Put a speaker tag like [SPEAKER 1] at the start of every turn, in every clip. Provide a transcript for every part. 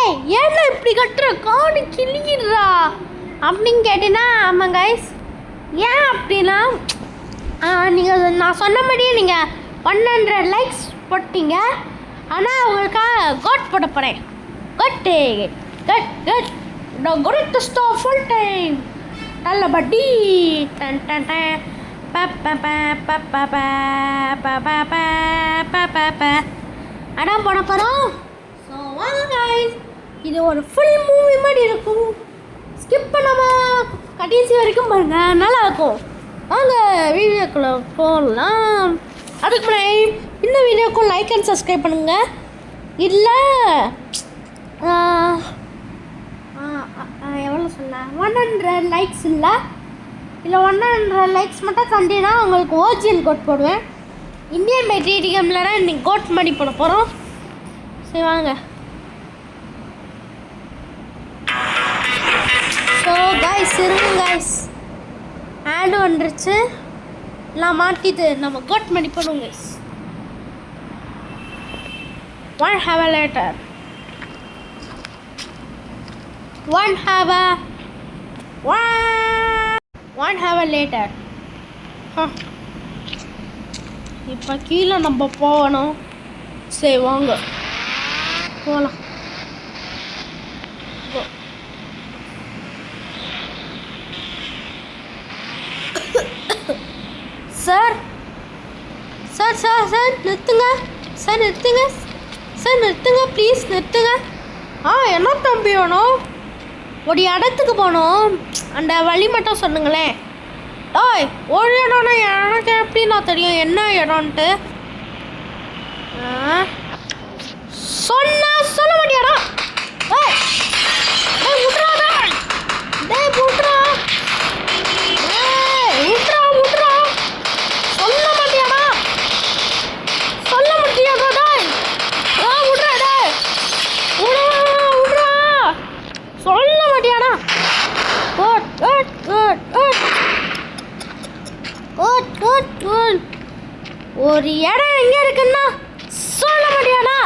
[SPEAKER 1] டேய் ஏன்டா இப்படி கட்டுற காடு கிளிக்கிறா அப்படின்னு கேட்டீங்கன்னா ஆமாம் கைஸ். ஏன் அப்படின்னா நீங்கள் நான் சொன்ன மாதிரியே நீங்கள் 100 லைக்ஸ் போட்டீங்க. ஆனால் உங்களுக்காக கோட் போட போகிறேன். Code cut cut the greatest of full time நல்லபடி டன் டன் டன் அதான் போட போகிறோம். ஸோ வாங்க கைஸ், இது ஒரு ஃபுல் மூவி மாதிரி இருக்கும். ஸ்கிப் பண்ணாமல் கடைசி வரைக்கும் பாருங்க, நல்லா இருக்கும். வாங்க வீடியோக்குள்ளே போகலாம். அதுக்கு முன்னாடி இந்த வீடியோக்கும் லைக் அண்ட் சப்ஸ்கிரைப் பண்ணுங்கள். இல்லை எவ்வளோ சொன்னேன் 100 லைக்ஸ் இல்லை 100 லைக்ஸ் மட்டும் தந்தீங்கன்னா உங்களுக்கு ஓஜிஎல் கோட் போடுவேன். இந்தியன் மெட்டீரியமில் தான் இன்றைக்கி கோட் மாதிரி போட போகிறோம். சரி வாங்க. ஸோ கைஸ் இருங்க கைஸ், ஆடு வந்துருச்சு. எல்லாம் மாட்டிட்டு நம்ம கோட் மாதிரி போடுவோம் கைஸ். One hour later. இப்போ கீழே நம்ம போகணும். சரி வாங்க போகலாம். சார் சார் சார் சார் நிறுத்துங்க சார், நிறுத்துங்க சார், நிறுத்துங்க ப்ளீஸ் நிறுத்துங்க. என்ன தம்பி வேணும்? ஒரு இடத்துக்கு போகணும், அந்த வழி மட்டும் சொல்லுங்களேன். ஓய் ஒரு இடம்னா எனக்கு எப்படி நான் தெரியும் என்ன இடம்ன்ட்டு? சொல்ல மாட்டியாடா? ஒரு இடம் எங்க இருக்குன்னா சொல்ல முடியாதா?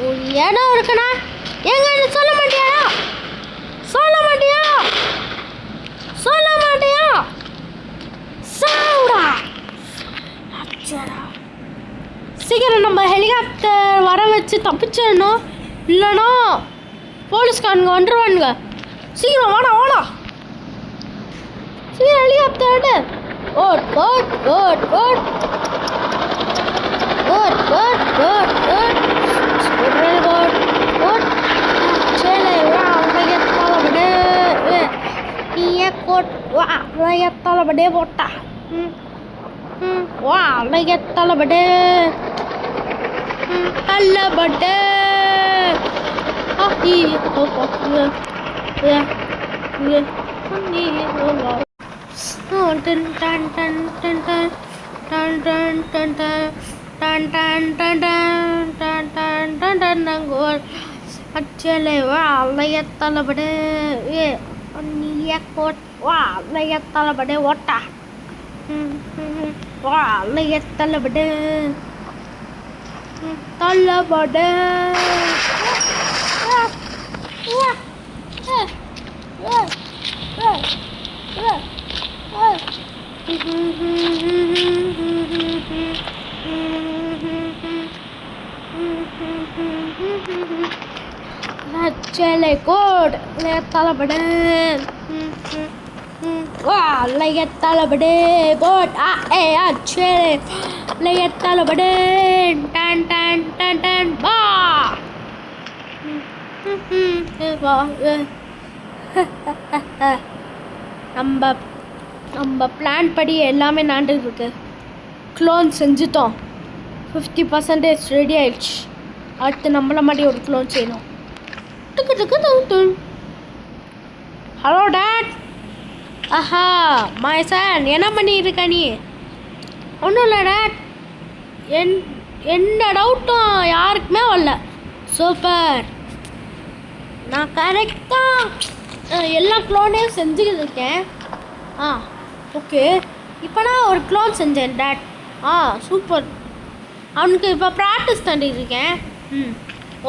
[SPEAKER 1] ஒரு இடம் இருக்குன்னா எங்கன்னு சொல்ல மாட்டியாடா? சொல்ல மாட்டியா? சொல்ல மாட்டியா? சாவுடா. சீக்கிரம் நம்ம ஹெலிகாப்டர் வர வச்சு தப்பிச்சிடணும், இல்லைன்னா போலீஸ்காரங்க வந்துடுவானுங்க. சீக்கிரம் வாடா வாடா, சீக்கிரம் ஹெலிகாப்டர். ஓட் ஓட் ஓட் ஓட் ஓட் ஓட் ஓட் ஓட் ஓட் ஓட் சேலை வா தலைபடே நீயே கோட் வா தலைபடே போட்டா வா தலைபடே தலைபடே. அச்சலை வா அலைய தலைபடே நீய கோட் வா அலைய தலைபடே ஓட்டா வா அலைய தலைபடே தலைபடே. Chele code talabade wow talabade god chele talabade tan tan tan tan ba நம்ம பிளான் படி எல்லாமே நடந்துட்டு இருக்கு. க்ளோன் செஞ்சுட்டோம், 50% ரெடி ஆயிடுச்சு. அடுத்து நம்மள மாதிரி ஒரு க்ளோன் செய்யணும். Hello dad. ஆஹா மை சன், என்ன பண்ணியிருக்க நீ? ஒன்றும் இல்லை டேட், எந்த டவுட்டும் யாருக்குமே வரல. சூப்பர், நான் கரெக்டாக எல்லா க்ளோனையும் செஞ்சுக்கிட்டு இருக்கேன். ஓகே, இப்போ நான் ஒரு க்ளோன் செஞ்சேன் டேட். சூப்பர். அவனுக்கு இப்போ ப்ராக்டிஸ் பண்ணியிருக்கேன்.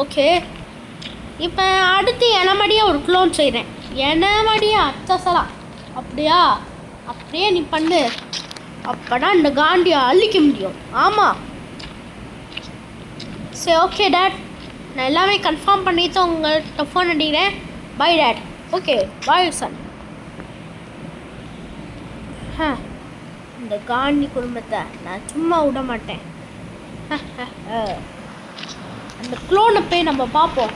[SPEAKER 1] ஓகே. இப்போ அடுத்து எனமடியாக ஒரு க்ளோன் செய்கிறேன். எனமடியா அச்சசலா அப்படியா? அப்படியே நீ பண்ணு. அப்போதான் இந்த காண்டியை அழிக்க முடியும். ஆமாம். சரி ஓகே டேட், நான் எல்லாமே கன்ஃபார்ம் பண்ணிட்டு உங்கள்கிட்ட ஃபோன் அடிக்கிறேன். Bye dad. Okay bye son. இந்த காந்தி குடும்பத்தை நான் சும்மா விட மாட்டேன். அந்த க்ளோனை போய் நம்ம பார்ப்போம்.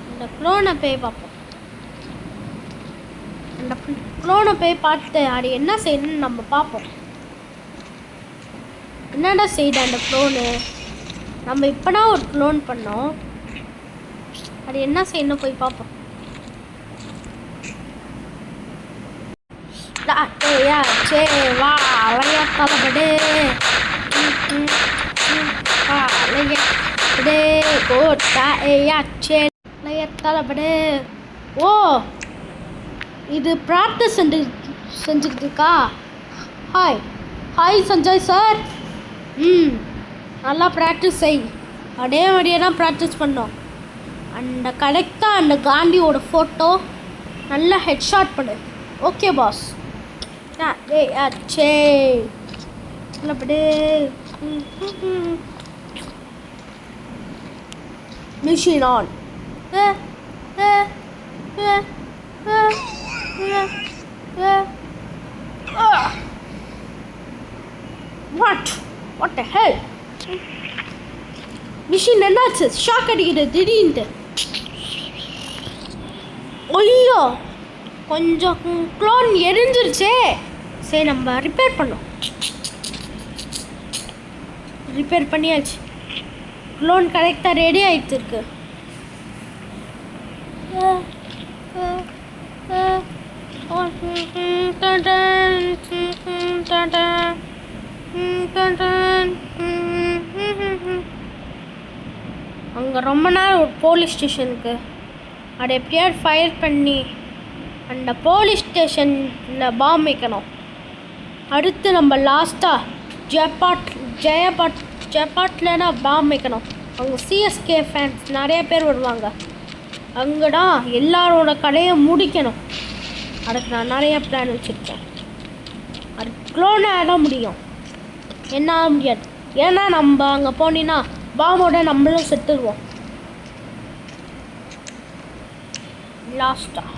[SPEAKER 1] அந்த க்ளோனை போய் பார்த்து அது என்ன செய்யணும்னு நம்ம பார்ப்போம். என்னடா செய்யுது அந்த க்ளோனு? நம்ம இப்போனா ஒரு க்ளோன் பண்ணோம். அது என்ன செய்யணும் போய் பார்ப்போம். சே வா அலையா தலைபடு தலைபடு. ஓ, இது ப்ராக்டிஸ் செஞ்சுக்கிட்டு இருக்கா? Hi Sanjay sir. நல்லா ப்ராக்டிஸ் செய். அதே மாதிரியே தான் ப்ராக்டிஸ் பண்ணோம். அந்த கரெக்டாக அந்த காந்தியோட ஃபோட்டோ நல்லா ஹெட்ஷாட் பண்ணு. Okay boss. சே நல்லபடி. Machine on. What the hell? Machine என்னாச்சு? ஷாக் அடிக்குது திடீர்னு. ஐயோ, கொஞ்சம் க்ளோன் எரிஞ்சிருச்சே. சரி நம்ம ரிப்பேர் பண்ணோம். ரிப்பேர் பண்ணியாச்சு. க்ளோன் கரெக்டாக ரெடி ஆகிட்டு இருக்கு. அங்கே ரொம்ப நாள் ஒரு போலீஸ் ஸ்டேஷனுக்கு அதை எப்படியாவது ஃபயர் பண்ணி அந்த போலீஸ் ஸ்டேஷனில் பாம் வைக்கணும். அடுத்து நம்ம லாஸ்ட்டாக ஜெயபாட்லனா பாம் வைக்கணும். அங்கே சிஎஸ்கே ஃபேன்ஸ் நிறைய பேர் வருவாங்க. அங்கே தான் எல்லாரோட கடையை முடிக்கணும். அதுக்கு நான் நிறைய பிளான் வச்சுருக்கேன். அது க்ளோனை ஆட முடியும், என்ன ஆக முடியாது. ஏன்னா நம்ம அங்கே போனீங்கன்னா பாமோட நம்மளும் செத்துடுவோம். லாஸ்ட்டாக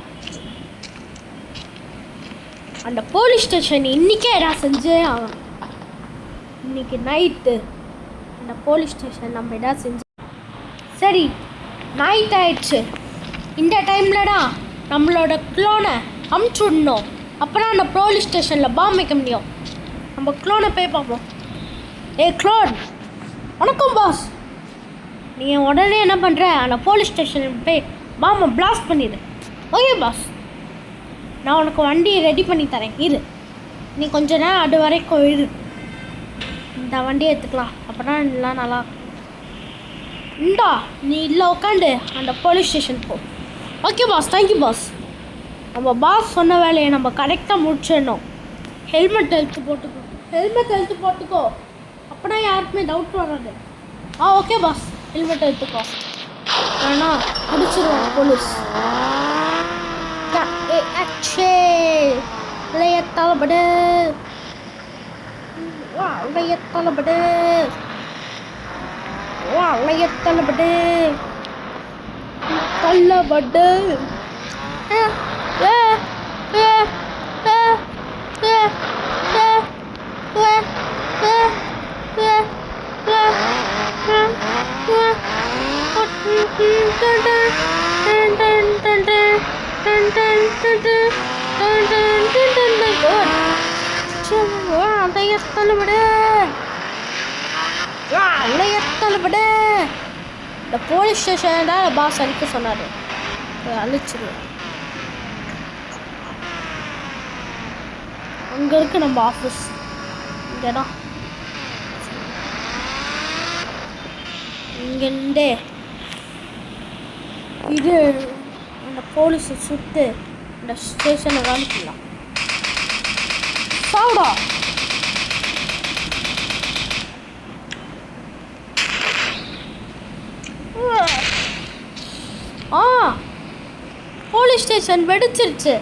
[SPEAKER 1] அந்த போலீஸ் ஸ்டேஷன் இன்றைக்கே எதாவது செஞ்சே ஆகணும். இன்றைக்கி நைட்டு அந்த போலீஸ் ஸ்டேஷன் நம்ம எதாவது செஞ்சு. சரி, நைட் ஆயிடுச்சு. இந்த டைம்லடா நம்மளோட க்ளோனை அமுச்சு விடணும். அப்புறம் அந்த போலீஸ் ஸ்டேஷனில் பாம் வைக்க முடியும். நம்ம க்ளோனை போய் பார்ப்போம். க்ளோன், வணக்கம் பாஸ். நீங்கள் உடனே என்ன பண்ணுற? அந்த போலீஸ் ஸ்டேஷனுக்கு போய் பாம்பை பிளாஸ்ட் பண்ணிடு. ஓகே பாஸ், நான் உனக்கு வண்டியை ரெடி பண்ணி தரேன். இரு, நீ கொஞ்ச நேரம் அது வரைக்கும் இரு. இந்த வண்டியை எடுத்துக்கலாம், அப்போனா எல்லாம் நல்லா. இந்தா, நீ இல்லை உட்காந்து அந்த போலீஸ் ஸ்டேஷன் போ. Okay boss, thank you boss. நம்ம பாஸ் சொன்ன வேலையை நம்ம கரெக்டாக முடிச்சிடணும். ஹெல்மெட் எடுத்து போட்டுக்கோ. அப்போனா யாருக்குமே டவுட் வராது. ஓகே பாஸ், ஹெல்மெட் எடுத்துக்கோ. ஏன்னா பிடிச்சிருவோம் போலீஸ். தளபடு இந்த போலீஸ் ஸ்டேஷன் தான் பாஸ் அழிக்க சொன்னார். அழிச்சிருவோம். அங்கே இருக்கு நம்ம ஆஃபீஸ். இங்கே தான். இங்கேருந்தே இது அந்த போலீஸை சுட்டு இந்த ஸ்டேஷனை காமிக்கலாம். சாவுடா. போலீஸ் ஸ்டேஷன் வெடிச்சிருச்சு.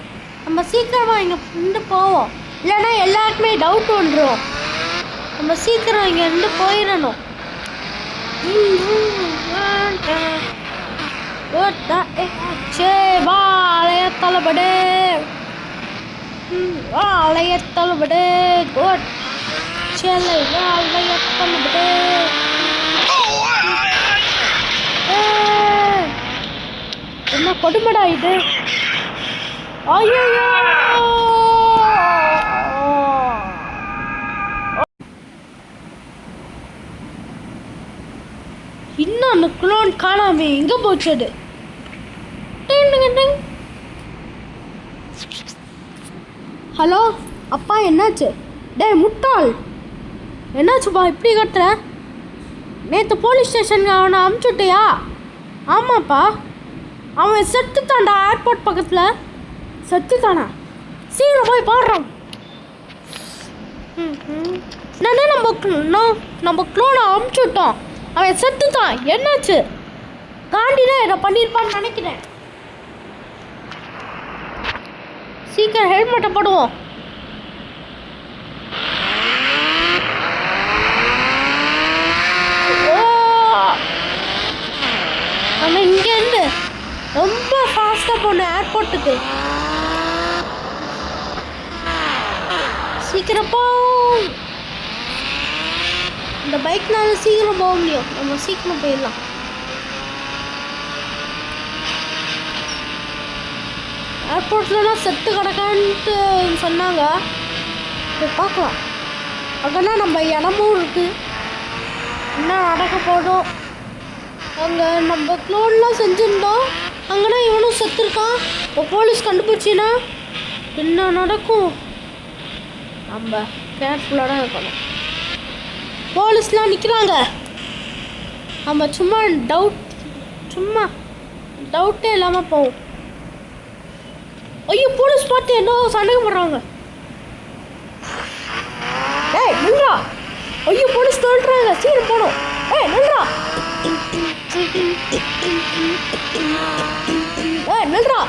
[SPEAKER 1] நம்ம சீக்கிரமாக இங்கே இருந்து போவோம், இல்லைன்னா எல்லாருக்குமே டவுட் வந்துடும். நம்ம சீக்கிரம் இங்கே இருந்து போயிடணும். வாழைய தளபடு, வாழைய தளபடு, குட் செல்லை வாழைய தளபடு. என்ன கொடுமைடா இது. ஐயோ, இன்னும் அந்த குளோன் காணாமே, எங்க போச்சு அது? ஹலோ அப்பா, என்னாச்சு? டேய் முட்டாள், என்னாச்சுப்பா இப்படி கட்டுற? நேற்று போலீஸ் ஸ்டேஷனுக்கு அவனை அமுச்சுட்டியா? ஆமாப்பா, அவன் செத்துத்தான்டா ஏர்போர்ட் பக்கத்தில். செத்துத்தானா? சீக்கிரம் போய் பாடுறான். நம்ம க்ளோனை அமுச்சுட்டோம், அவன் செத்துத்தான். என்னாச்சு? காண்டி தான் இதை பண்ணியிருப்பான்னு நினைக்கிறேன். சீக்கிரம் ஹெல்மெட்டை போடுவோம். நம்ம இங்கேருந்து ரொம்ப ஃபாஸ்ட்டாக போனோம் ஏர்போர்ட்டுக்கு. சீக்கிரம் போ. இந்த பைக்னால சீக்கிரம் போக முடியும். நம்ம சீக்கிரம் போயிடலாம். ஏர்போர்ட்லலாம் செத்து கிடக்கான்ட்டு சொன்னாங்க. போய் பார்க்கலாம். அங்கன்னா நம்ம இடமும் இருக்குது. என்ன நடக்க போதும். அங்கே நம்ம க்ளோன்லாம் செஞ்சுருந்தோம், அங்கன்னா இவனும் செத்துருக்கான். இப்போ போலீஸ் கண்டுபிடிச்சின்னா என்ன நடக்கும்? நம்ம கேர்ஃபுல்லாக தான் இருக்கணும். போலீஸ்லாம் நிற்கிறாங்க. நம்ம சும்மா டவுட்டே இல்லாமல் போவோம். ஐயோ, போலீஸ் பார்த்து என்ன சண்டைக்கு போடுறாங்க. ஏய் நில்றா. ஐயோ, போலீஸ் தோல்றாங்க, சீக்கிரம் போகணும். ஏய் நில்றா. ஏய் நில்றா.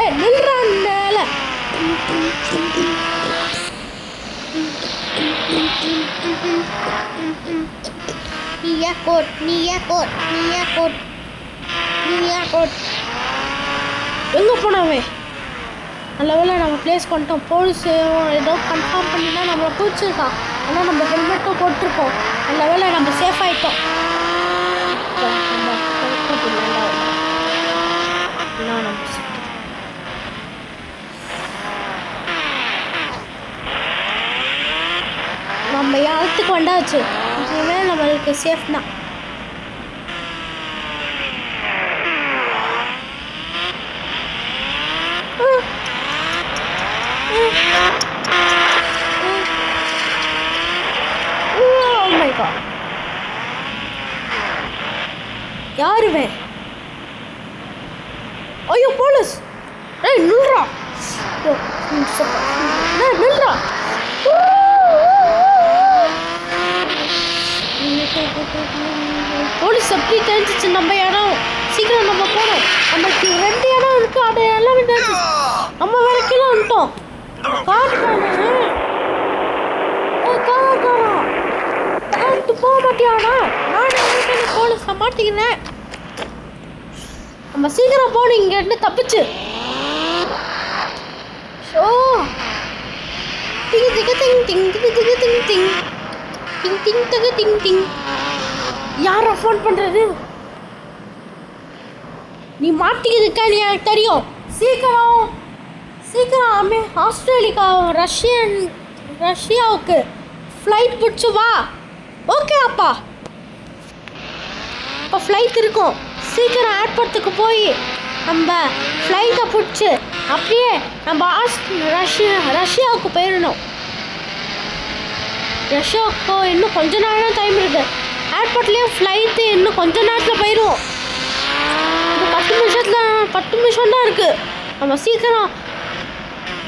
[SPEAKER 1] ஏய் நில்றா. மேலே எங்கே போனாவே? நல்ல வேலை நம்ம பிளேஸ் பண்ணிட்டோம். போலீஸ் ஏதோ கன்ஃபார்ம் பண்ணினா நம்மளை பிடிச்சிருக்கான். ஆனால் நம்ம ஹெல்மெட்டும் போட்டிருக்கோம். நல்ல வேலை நம்ம சேஃப் ஆகிட்டோம். நம்ம இடத்துக்கு வந்தாச்சு. இனிமேல் நம்மளுக்கு சேஃப் தான். யாருவே? ஐயோ போலீஸ். ஏய் நில்றா. நில்றா. போலீஸ் எப்படி தெரிஞ்சிச்சு நம்ம இடம்? சீக்கிரம் நம்ம போனோம். நமக்கு 2 இடம் இருக்கு, அது எல்லாமே தெரிஞ்சு. நம்ம வரைக்கும் வந்துட்டோம். போக மாட்டியானா? நான் போலீஸ் மாட்டிக்கிறேன். நம்ம சீக்கிரம் போகணும் இங்க இருந்து தப்பிச்சு. ஓ டிங் டிங் டிங் டிங் டிங் டிங் டிங் டிங் டிங் டிங் டிங் டிங் டிங். யாரை ஃபோன் பண்றது? நீ மாட்டிக்கிறதுக்கா? நீ எனக்கு தெரியும். சீக்கிரம் சீக்கிரம் ரஷ்யாவுக்கு ஃப்ளைட் பிடிச்சி வா. ஓகே அப்பா, இப்போ ஃப்ளைட் இருக்கும். சீக்கிரம் ஏர்போர்ட்டுக்கு போய் நம்ம ஃப்ளைட்டை பிடிச்சி அப்படியே நம்ம ரஷ்யாவுக்கு போயிடணும். ரஷ்யாவுக்கு இன்னும் கொஞ்ச நேரம் டைம் இருக்குது. ஏர்போர்ட்லேயே ஃப்ளைட்டு இன்னும் கொஞ்ச நேரத்தில் போயிடுவோம். இன்னும் 10 நிமிஷம் தான் இருக்குது. நம்ம சீக்கிரம்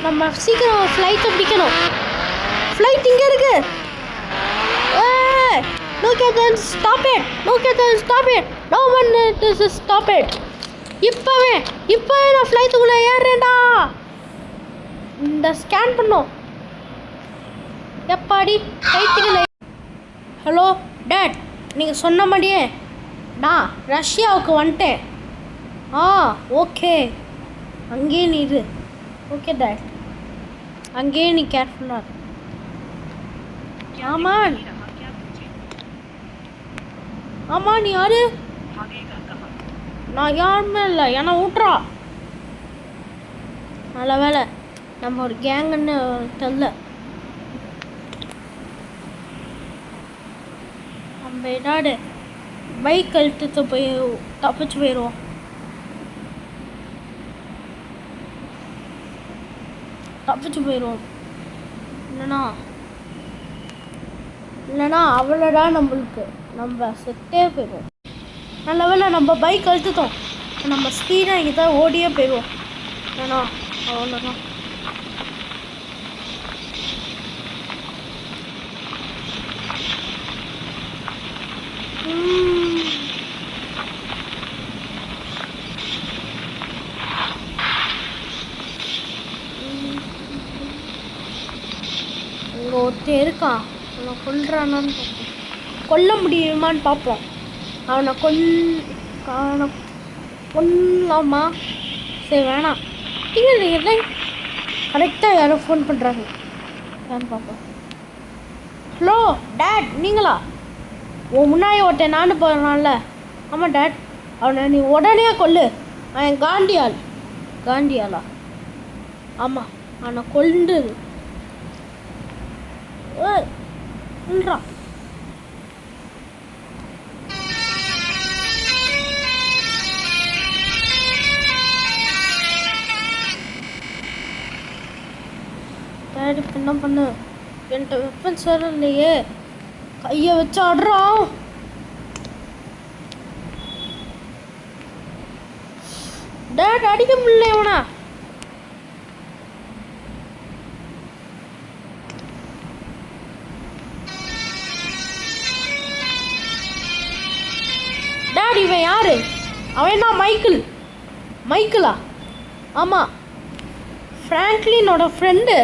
[SPEAKER 1] நம்ம சீக்கிரம் ஃப்ளைட்டை பிடிக்கணும். ஃப்ளைட் இங்கே இருக்கு. Look at that, stop it. Look at that, stop it. No one is stop it. இப்பவே நான் ஃப்ளைட்டுக்குள்ளே ஏறுறேன்டா. இந்த ஸ்கேன் பண்ணோம். எப்பாடி ஃப்ளைட்டுக்குள்ளே. ஹலோ டேட், நீங்கள் சொன்ன மாதிரியே நான் ரஷ்யாவுக்கு வந்துட்டேன். ஓகே, அங்கேயே நீ இரு. ஓகே டேட், அங்கேயே நீ கேர்ஃபுல்லாக. ஆமாம் நீ யாரு? நான் யாருமே இல்லை, ஏன்னா ஊட்டுறா. நல்ல வேலை நம்ம ஒரு கேங்குன்னு தெரியல. நம்ம ஏதாடு பைக் அழுத்து போய் தப்பிச்சு போயிடுவோம். இல்லைனா அவ்வளோடா நம்மளுக்கு, நம்ம செத்தே போயிடுவோம். நல்ல வேலை நம்ம பைக் அழுத்துட்டோம். நம்ம ஸ்பீடாக இங்கே தான் ஓடியே போயிடுவோம். ஏன்னா அவ்வளோதான். இங்கே ஒருத்தர் இருக்கான். அவனை கொல்றானான்னு பார்ப்போம். கொல்ல முடியுமான்னு பார்ப்போம். அவனை கொல்லாமா? சரி வேணாம். நீங்கள் கரெக்டாக யாரோ ஃபோன் பண்ணுறாங்க. யான்னு பார்ப்போம். ஹலோ டேட், நீங்களா? முன்னாடி ஒருத்தன் நானும் போகிறான்ல. ஆமாம் டேட், அவனை நீ உடனே கொல்லு. அவன் காண்டியாளா? ஆமாம், அவனை கொண்டு ன்றான். டேடி என்ன பண்ணு? என்கிட்ட வெப்பன்ஸ் வேறு இல்லையே. கையை வச்சு ஆடுறான். டேட் அடிக்க முடியல இவனா. டேட் இவன் யாரு? அவன் தான் மைக்கிளா? ஆமாம், ஃப்ராங்க்லினோட ஃப்ரெண்டு.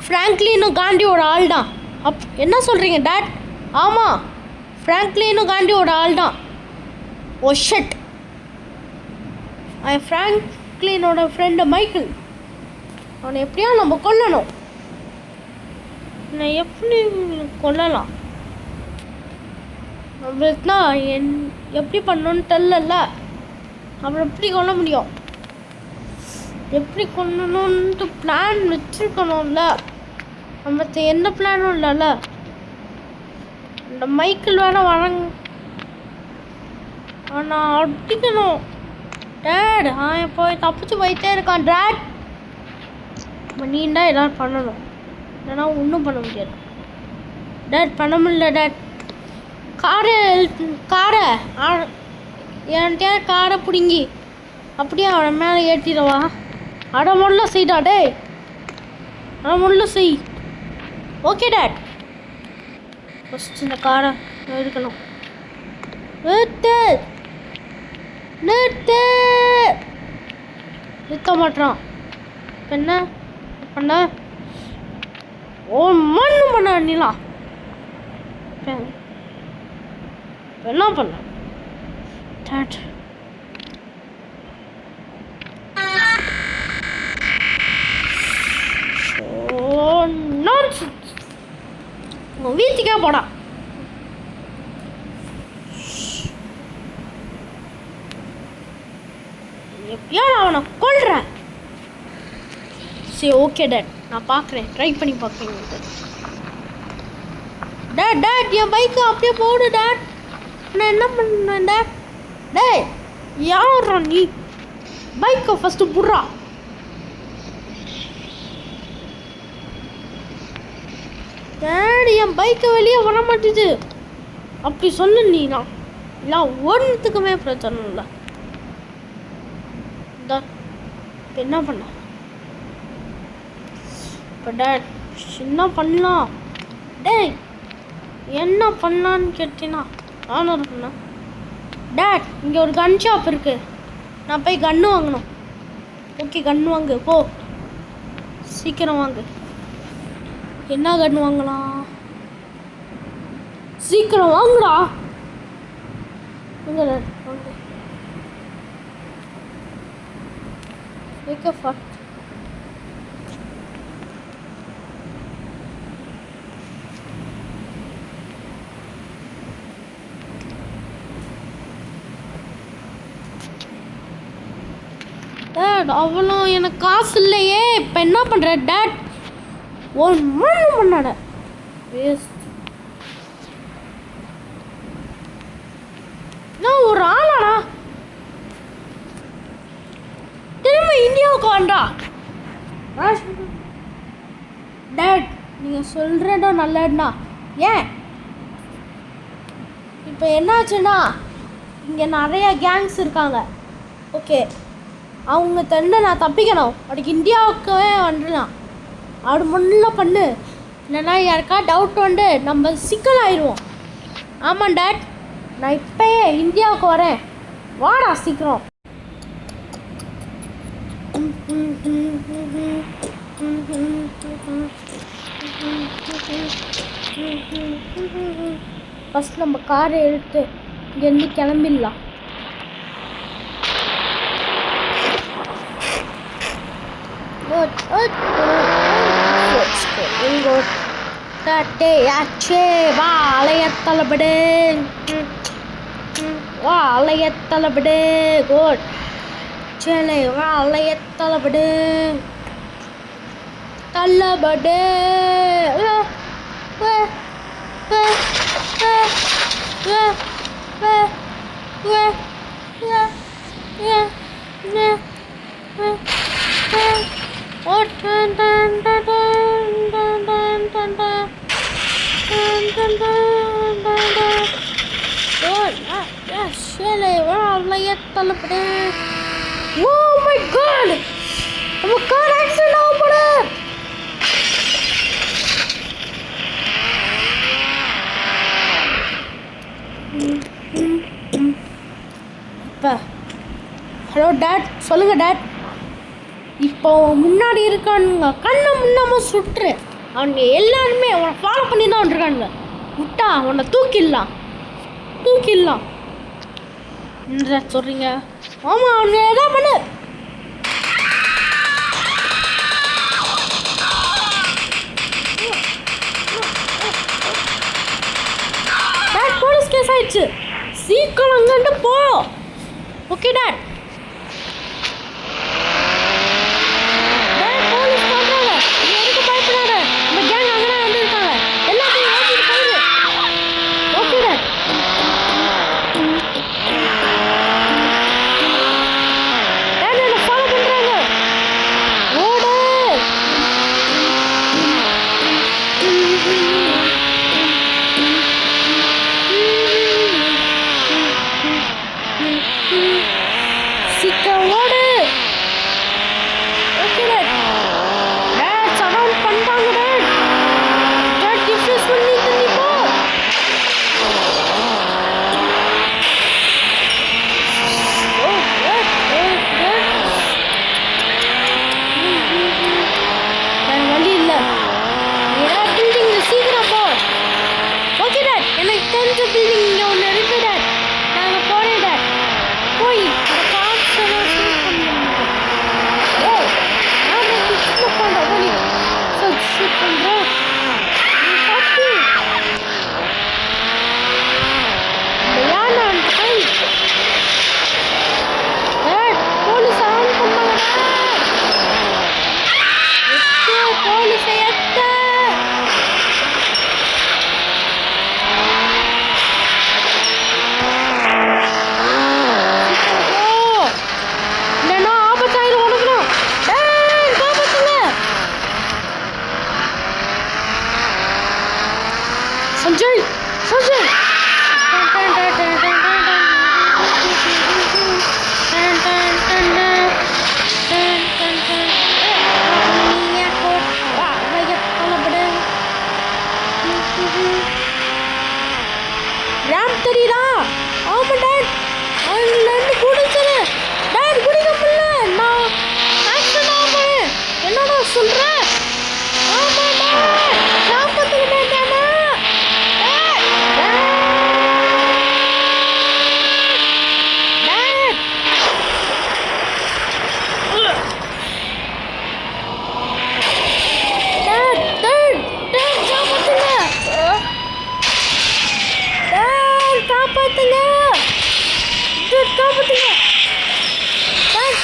[SPEAKER 1] ஃப்ராங்க்லினும் காந்தியோட ஆள் தான். என்ன சொல்கிறீங்க டேட்? ஆமாம், ஃப்ராங்க்லினும் காந்தியோட ஆள் தான். ஓ ஷட், அவன் ஃப்ராங்க்லினோட ஃப்ரெண்டு மைக்கிள். அவனை எப்படியா நம்ம கொல்லணும். நான் எப்படி கொல்லலாம்? நம்மளுக்கு தான் எப்படி பண்ணணும்னு தெரிலல்ல. அவனை எப்படி கொல்ல முடியும்? எப்படி கொல்லணுன்ட்டு பிளான் வச்சுருக்கணும்ல. நம்மளுக்கு எந்த பிளானும் இல்லைல்ல. இந்த மைக்கிள் வேற நான் அடிக்கணும். டேட் அவன் போய் தப்பிச்சு போயிட்டே இருக்கான். டேட் நீ தான் எதாவது பண்ணணும், இல்லைன்னா ஒன்றும் பண்ண முடியாது. டேட் பண்ண முடியல. டேட் காரை என்கிட்ட காரை பிடுங்கி அப்படியே அவன் மேலே ஏற்றிடவா? அட முள்ள செய்டா டேய், செய். ஓகே டேட், ஃபஸ்ட் இந்த காரை எடுக்கணும். நிறுத்த மாட்டான். என்ன பண்ண? மண்ணு பண்ண நீலா என்ன பண்ண? டேட் வீட்டுக்கே போடா. எப்படியா நான் அவனை கொல்றேன். சரி ஓகே டேட், நான் பார்க்குறேன், ட்ரை பண்ணி பார்க்குறேன். டேட் என் பைக்கு அப்படியே போடு டேட். நான் என்ன பண்ணேன் டேட்? டேய் யாரா நீ? பைக்கை ஃபஸ்ட்டு புடுறா. டேடி என் பைக்கை வெளியே வர மாட்டேது. அப்படி சொல்லு நீ. நான் இல்லை ஒன்றுத்துக்குமே பிரச்சனை இல்லை. என்ன பண்ண? இப்போ டேட் என்ன பண்ணலாம்? டேய் என்ன பண்ணலான்னு கேட்டீங்கன்னா நானும் இருக்கேண்ணா. டேட் இங்கே ஒரு கன் ஷாப் இருக்குது, நான் போய் கன்று வாங்கணும். ஓகே கன்று வாங்கு போ, சீக்கிரம் வாங்கு. என்ன கன்று வாங்கலாம்? சீக்கிரம் வாங்குடா. வாங்க டேட் வாங்க. டேட் அவ்வளோ எனக்கு காசு இல்லையே, இப்போ என்ன பண்ணுற டேட்? ஒன்றும் பண்ணாட வேஸ்ட். நான் ஒரு ஆளாடா, திரும்ப இந்தியாவுக்கு வாண்டா. டேட் நீங்கள் சொல்கிறடா நல்லடா. ஏன் இப்போ என்னாச்சுன்னா இங்கே நிறைய கேங்ஸ் இருக்காங்க. ஓகே அவங்க தண்டை நான் தப்பிக்கணும். அதுக்கு இந்தியாவுக்கவே வந்துடலாம். அப்படி முன்னில் பண்ணு, இல்லைன்னா யாருக்கா டவுட் வந்து நம்ம சிக்கலாயிடுவோம். ஆமாம் டேட், நான் இப்போயே இந்தியாவுக்கு வரேன், வாடா சீக்கிரம். ஃபஸ்ட் நம்ம காரை எடுத்து இங்கேருந்து கிளம்பிடலாம். வா அலையத்தளபடு, வா அலையத்தளபடு. குட் சேலை வா அலையத்தளபடு தள்ளபடு. Oh my god! நம்ம கார் ஆக்சிடென்ட் ஆக போகுது. இப்போ ஹலோ டேட், சொல்லுங்கள் டேட். இப்போ முன்னாடி இருக்கானுங்க, கண்ணை முன்னாம சுட்டுரு. அவனுங்க எல்லாருமே அவனை ஃபாலோ பண்ணி தான் வந்துருக்கானுங்க. விட்டா அவனை தூக்கிடலாம். என்ன சொல்கிறீங்க? ஆமாம் அவனுங்க எதாவது பண்ணு. டேட் போலீஸ் கேஸ் ஆயிடுச்சு, சீக்கிரம் அங்கிட்டு போ. Okay date. பில்டிங் இங்கே ஒன்று இருக்குது டேட், நாங்கள் போகிறேன் டேட். போய் அந்த காசெல்லாம் ஷூட் பண்ண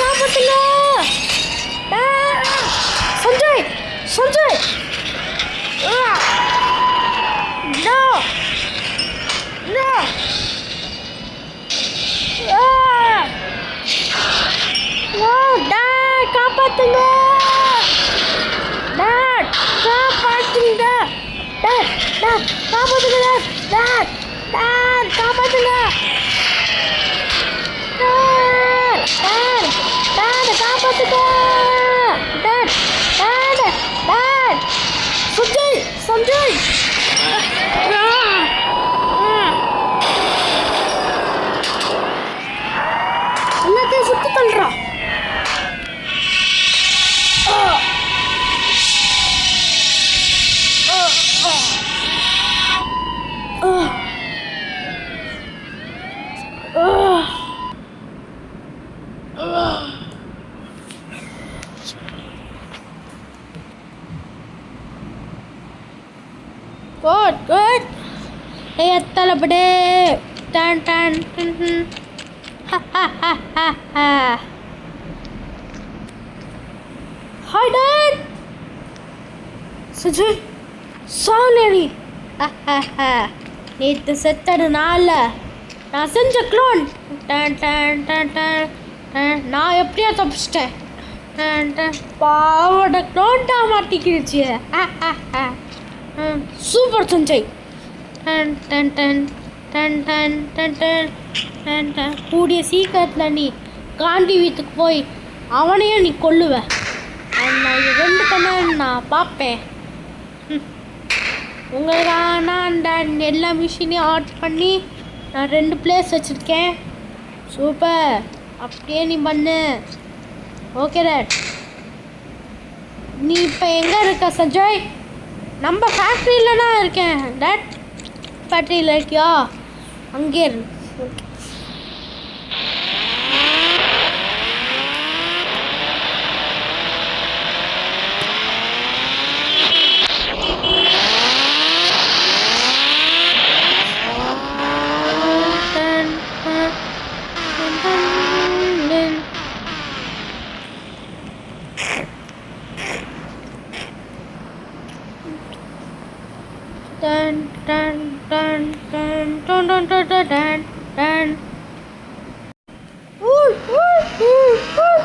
[SPEAKER 1] காப்பாத்துங்க Sanjay Sanjay no no dad காப்பாத்துங்க டாட் காப்பாத்துங்க டாட் டாட் காப்பாத்துங்க டாட் டாட் காப்பாத்துங்க டாட் டாட் டாட் காப்பாத்துங்க dad dad dad Sanjay Sanjay எல்லாத்தையும் சுத்தி தள்ளுறான் Good, good. எத்தலப்படு டன் டன் ha ha ha ha ha. Hi Dad. Sanjay salary நேற்று செத்ததுனால நான் செஞ்ச க்ளோன் டன் டன் டன் டன் நான் எப்படியா தப்பிச்சிட்டேன் டன் டன் பாவோட க்ளோன் தான் மாட்டிக்கிடுச்சு சூப்பர் சஞ்சய் டன் டன் டன் டன் டன் டன் டன் டன் டன் கூடிய சீக்கிரத்தில் நீ காந்தி வீட்டுக்கு போய் அவனையும் நீ கொல்லுவ நான் 2 கண்ணை நான் பார்ப்பேன் உங்களுக்காக நான் அந்த எல்லா மிஷினையும் ஆர்டர் பண்ணி நான் 2 பிளேஸ் வச்சுருக்கேன் சூப்பர் அப்படியே நீ பண்ணு ஓகே டேட் நீ இப்போ எங்கே இருக்க சஞ்சய் நம்ம ஃபேக்ட்ரியில் தான் இருக்கேன் டேட் ஃபேக்ட்ரியில் இருக்கியா அங்கே இரு dun dun dun dun dun dun dun dun dun dun. Woo woo woo woo.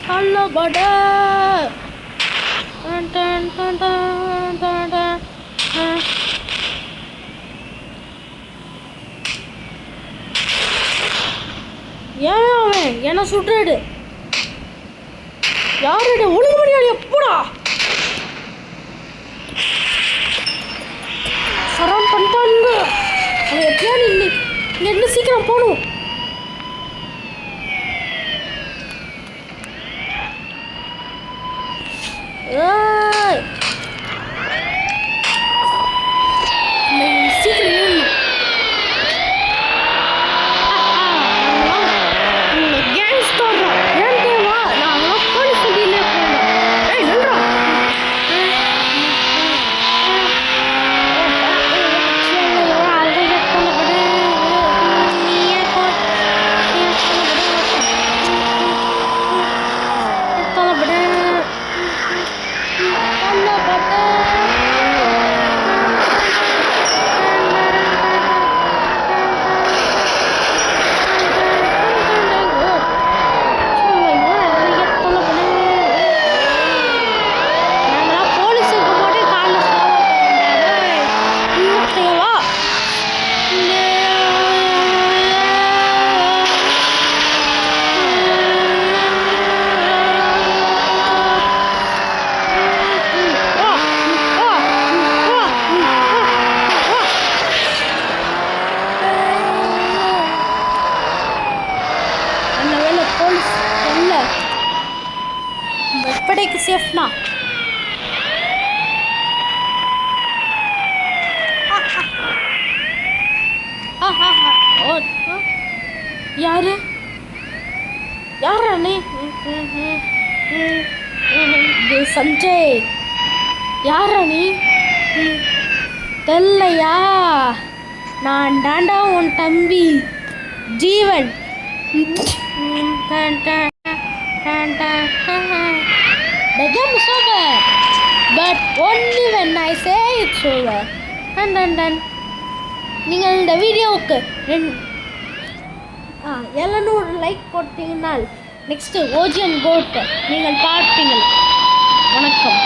[SPEAKER 1] தள்ளப்பட ஏன் அவன் என்ன சுட்டுறாடு யாரு ஒழுங்கு முடியாது எப்படா சரம் பண்ணிட்டானுங்க அவன் எப்படியா இல்லை என்ன சீக்கிரம் போகணும் சீக்கிரம் எப்படிக்கு சேஃப்னா யாரு யாரா நீ சஞ்சய் யாரா நீ தெல்லையா நான் தாண்டா உன் தம்பி ஜீவன் The game is over, but only when I say it's over. And நீங்கள் இந்த வீடியோவுக்கு 700 லைக் போட்டீங்கன்னால் நெக்ஸ்ட்டு ஓஜியன் கோட் நீங்கள் பார்ப்பீங்கள். வணக்கம்.